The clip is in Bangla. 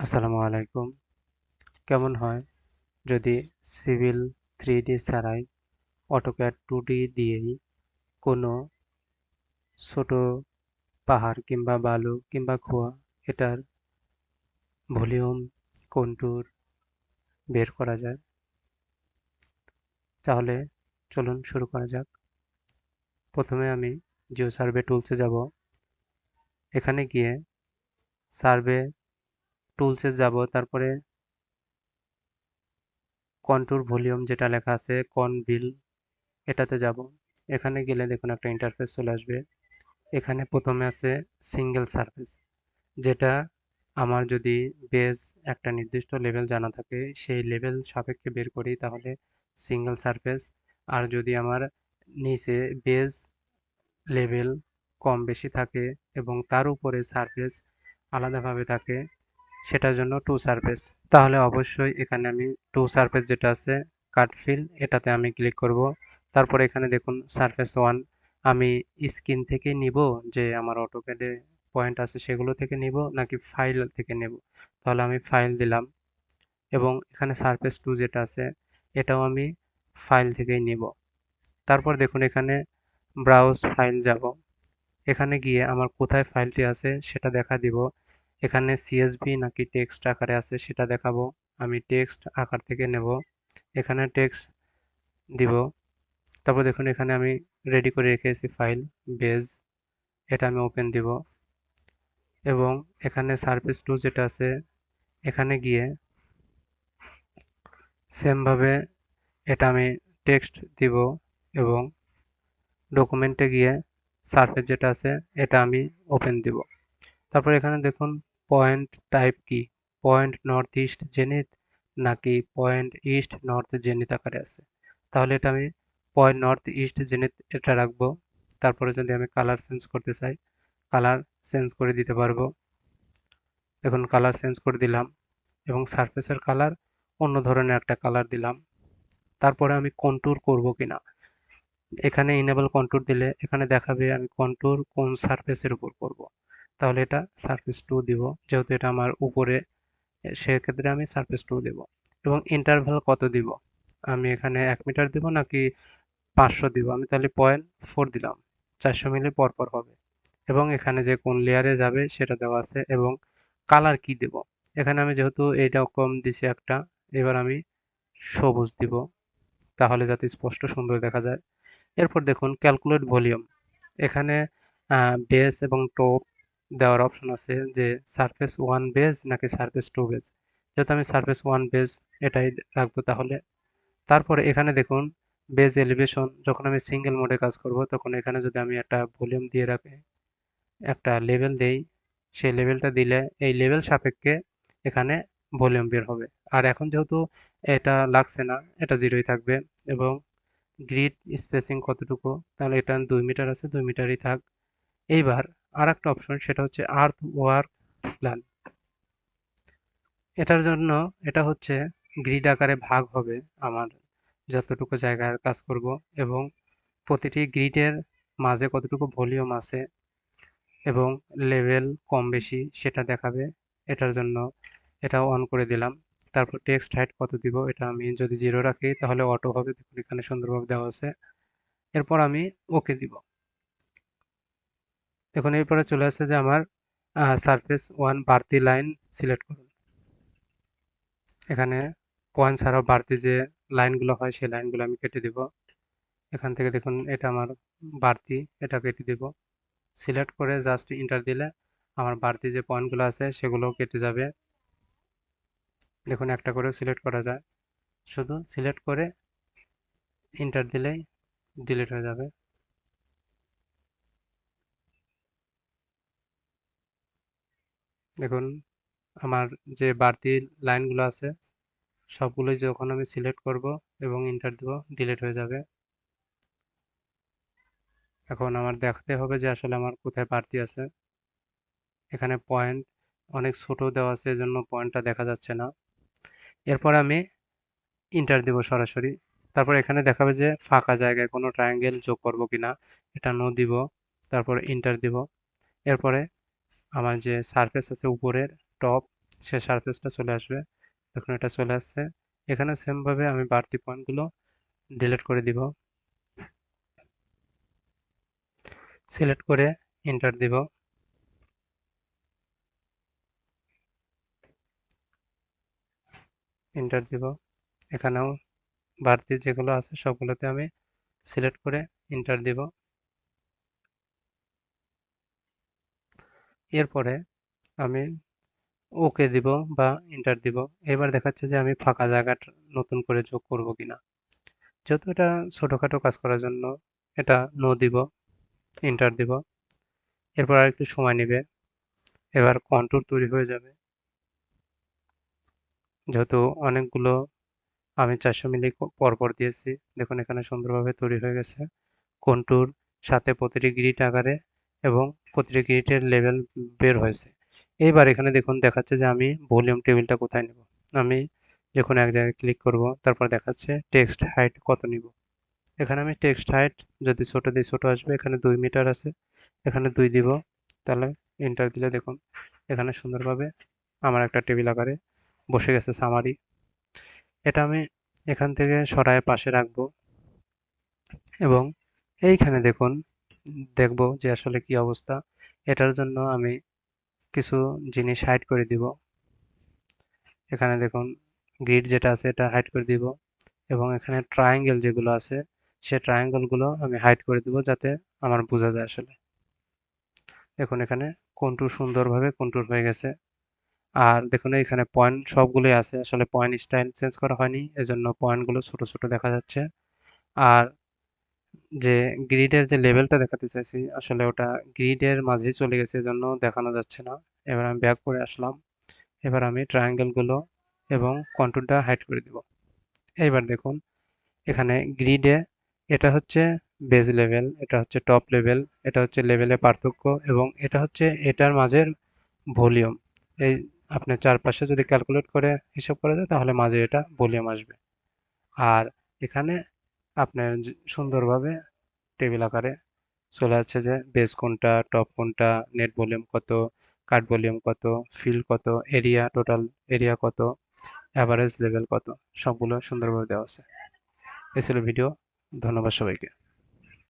আসসালামু আলাইকুম। কেমন হয় যদি সিভিল 3D ছাড়াই অটোক্যাড 2D দিয়েই কোনো ছোট পাহাড় কিংবা বালু কিংবা কুয়া এটার ভলিউম কন্টুর বের করা যায়? তাহলে চলুন শুরু করা যাক। প্রথমে আমি জিও সার্ভে টুলসে যাব। এখানে গিয়ে সার্ভে টুলসে যাব, তারপরে কন্টুর ভলিউম যেটা লেখা আছে কনভিল এটাতে যাব। এখানে গেলে দেখুন একটা ইন্টারফেস চলে আসবে। এখানে প্রথমে আছে সিঙ্গেল সারফেস, যেটা আমার যদি বেজ একটা নির্দিষ্ট লেভেল জানা থাকে সেই লেভেল সাপেক্ষে বের করি তাহলে সিঙ্গেল সারফেস। আর যদি আমার নিচে বেজ লেভেল কম বেশি থাকে এবং তার উপরে সারফেস আলাদাভাবে থাকে সেটার জন্য টু সারফেস। তাহলে অবশ্যই এখানে আমি টু সারফেস যেটা আছে কাট ফিল এটাতে আমি ক্লিক করব। তারপরে এখানে দেখুন সারফেস ওয়ান আমি স্ক্রিন থেকে নিব, যে আমার অটোক্যাডে পয়েন্ট আছে সেগুলো থেকে নিব নাকি ফাইল থেকে নেব। তাহলে আমি ফাইল দিলাম এবং এখানে সারফেস টু যেটা আছে এটাও আমি ফাইল থেকেই নিব। তারপর দেখুন এখানে ব্রাউজ ফাইল যাব। এখানে গিয়ে আমার কোথায় ফাইলটি আছে সেটা দেখা দিব। এখানে সিএসভি নাকি টেক্সট আকারে আছে সেটা দেখাবো। আমি টেক্সট আকার থেকে নেব, এখানে টেক্সট দিব। তারপর দেখুন এখানে আমি রেডি করে রেখেছি ফাইল বেজ, এটা আমি ওপেন দিব এবং এখানে সারফেস টু যেটা আছে এখানে গিয়ে সেমভাবে এটা আমি টেক্সট দিব এবং ডকুমেন্টে গিয়ে সারফেস যেটা আছে এটা আমি ওপেন দিব। তারপর এখানে দেখুন পয়েন্ট টাইপ কি, পয়েন্ট নর্থ ইস্ট জেনিথ নাকি পয়েন্ট ইস্ট নর্থ জেনিথ আকারে আছে। তাহলে এটা আমি পয়েন্ট নর্থ ইস্ট জেনিথ এটা রাখবো। তারপরে যদি আমি কালার চেঞ্জ করতে চাই কালার চেঞ্জ করে দিতে পারবো। দেখুন কালার চেঞ্জ করে দিলাম এবং সারফেসের কালার অন্য ধরনের একটা কালার দিলাম। তারপরে আমি কন্ট্যুর করব কিনা, এখানে ইনেবল কন্ট্যুর দিলে এখানে দেখাবে আমি কন্ট্যুর কোন সারফেসের উপর করব। তাহলে এটা সারফেস টু দিব, যেহেতু এটা আমার উপরে সেক্ষেত্রে আমি সারফেস টু দেব। এবং ইন্টারভাল কত দিব, আমি এখানে 1 মিটার দিব নাকি 500 দিব। আমি তাহলে 0.4 দিলাম, 400 মিলি পরপর হবে। এবং এখানে যে কোন লেয়ারে যাবে সেটা দেওয়া আছে এবং কালার কি দেব, এখানে আমি যেহেতু এইটা কম দিছি একটা, এবার আমি সবুজ দিব তাহলে যাতে স্পষ্ট সুন্দর দেখা যায়। এরপর দেখুন ক্যালকুলেট ভলিউম, এখানে বেস এবং টপ দেওয়ার অপশন আছে যে সারফেস ওয়ান বেস নাকি সারফেস টু বেস। যেহেতু আমি সারফেস ওয়ান বেস এটাই রাখবো তাহলে। তারপরে এখানে দেখুন বেজ এলিভেশন, যখন আমি সিঙ্গেল মোডে কাজ করব তখন এখানে যদি আমি একটা ভলিউম দিয়ে রাখি একটা লেভেল দেই, সেই লেভেলটা দিলে এই লেভেল সাপেক্ষে এখানে ভলিউম বের হবে। আর এখন যেহেতু এটা লাগছে না, এটা জিরোই থাকবে। এবং গ্রিড স্পেসিং কতটুকু, তাহলে এটা 2 মিটার আছে, 2 মিটারই থাক। এইবার আর একটা অপশন সেটা হচ্ছে আর্থ ওয়ার্ক প্ল্যান। এটার জন্য এটা হচ্ছে গ্রিড আকারে ভাগ হবে আমার যতটুকু জায়গার কাজ করব এবং প্রতিটি গ্রিডের মাঝে কতটুকু ভলিউম আছে এবং লেভেল কম বেশি সেটা দেখাবে। এটার জন্য এটাও অন করে দিলাম। তারপর টেক্সট হাইট কত দিব, এটা আমি যদি 0 রাখি তাহলে অটো হবে, দেখুন এখানে সুন্দরভাবে দেওয়া আছে। এরপর আমি ওকে দিব। দেখুন এরপরে চলে আসছে যে আমার সারফেস ওয়ান বাড়তি লাইন সিলেক্ট করুন। এখানে পয়েন্ট ছাড়াও বাড়তি যে লাইনগুলো হয় সেই লাইনগুলো আমি কেটে দিব। এখান থেকে দেখুন এটা আমার বাড়তি, এটা কেটে দিব। সিলেক্ট করে জাস্ট ইন্টার দিলে আমার বাড়তি যে পয়েন্টগুলো আছে সেগুলো কেটে যাবে। দেখুন একটা করেও সিলেক্ট করা যায়, শুধু সিলেক্ট করে ইন্টার দিলেই ডিলিট হয়ে যাবে। দেখুন আমার যে বাড়তি লাইনগুলো আছে সবগুলোই যখন আমি সিলেক্ট করব এবং ইন্টার দেব ডিলিট হয়ে যাবে। এখন আমার দেখতে হবে যে আসলে আমার কোথায় বাড়তি আছে। এখানে পয়েন্ট অনেক ছোট দেওয়া আছে এজন্য পয়েন্টটা দেখা যাচ্ছে না। এরপর আমি ইন্টার দেব সরাসরি। তারপর এখানে দেখাবে যে ফাঁকা জায়গায় কোনো ট্রায়াঙ্গেল যোগ করব কিনা, এটা নো দিব। তারপর ইন্টার দিব। এরপরে আমার যে সারফেস আছে উপরের টপ সে সারফেসটা চলে আসবে। দেখুন এটা চলে আসছে। এখানে সেমভাবে আমি বাড়তি পয়েন্টগুলো ডিলিট করে দিব। সিলেক্ট করে এন্টার দিব। এন্টার দিব। এখানেও বাড়তি যেগুলো আছে সবগুলোতে আমি সিলেক্ট করে এন্টার দিব। এরপরে আমি ওকে দিব বা এন্টার দিব। এবার দেখাচ্ছে যে আমি ফাঁকা জায়গাটা নতুন করে যোগ করব কিনা। যেহেতু এটা ছোটখাটো কাজ করার জন্য এটা নো দিব, এন্টার দিব। এরপর আর একটু সময় নেবে। এবার কন্টুর তৈরি হয়ে যাবে। যেহেতু অনেকগুলো আমি 400 মিলি পরপর দিয়েছি, দেখুন এখানে সুন্দরভাবে তৈরি হয়ে গেছে। কন্টুর সাথে প্রতিটি গ্রিড আকারে এবং প্রতিটি গ্রিডের লেভেল বের হয়েছে। এইবার এখানে দেখুন দেখাচ্ছে যে আমি ভলিউম টেবিলটা কোথায় নেব। আমি যখন এক জায়গায় ক্লিক করব তারপর দেখাচ্ছে টেক্সট হাইট কত নিব। এখানে আমি টেক্সট হাইট যদি ছোট দিই ছোট আসবে, এখানে 2 মিটার আছে, এখানে 2 দিব। তাহলে এন্টার দিলে দেখুন এখানে সুন্দরভাবে আমার একটা টেবিল আকারে বসে গেছে সামারি। এটা আমি এখান থেকে সরায় পাশে রাখবো এবং এইখানে দেখুন দেখব যে আসলে কি অবস্থা। এটার জন্য আমি কিছু জিনিস হাইড করে দিব। এখানে দেখুন গ্রিড যেটা আছে এটা হাইড করে দিব এবং এখানে ট্রায়াঙ্গেল যেগুলো আছে সে ট্রায়াঙ্গেলগুলো আমি হাইড করে দিব যাতে আমার বোঝা যায় আসলে। দেখুন এখানে কন্টুর সুন্দরভাবে কন্টুর হয়ে গেছে। আর দেখুন এখানে পয়েন্ট সবগুলোই আছে, আসলে পয়েন্ট স্টাইল চেঞ্জ করা হয়নি, এজন্য পয়েন্টগুলো ছোট ছোট দেখা যাচ্ছে। আর যে গ্রিডের যে লেভেলটা দেখাতে চাইছি আসলে ওটা গ্রিডের মাঝেই চলে গেছে, এজন্য দেখানো যাচ্ছে না। এবার আমি ব্যাক করে আসলাম। এবার আমি ট্রায়াঙ্গেলগুলো এবং কন্টুরটা হাইড করে দিব। এইবার দেখুন এখানে গ্রিডে এটা হচ্ছে বেজ লেভেল, এটা হচ্ছে টপ লেভেল, এটা হচ্ছে লেভেলের পার্থক্য এবং এটা হচ্ছে এটার মাঝের ভলিউম। এই আপনার চারপাশে যদি ক্যালকুলেট করে হিসাব করা যায় তাহলে মাঝে এটা ভলিউম আসবে। আর এখানে আপনার সুন্দরভাবে টেবিল আকারে চলে যাচ্ছে যে বেস কোনটা, টপ কোনটা, নেট ভলিউম কত, কাট ভলিউম কত, ফিল কত, এরিয়া টোটাল এরিয়া কত, অ্যাভারেজ লেভেল কত, সবগুলো সুন্দরভাবে দেওয়া আছে। এই ছিল ভিডিও। ধন্যবাদ সবাইকে।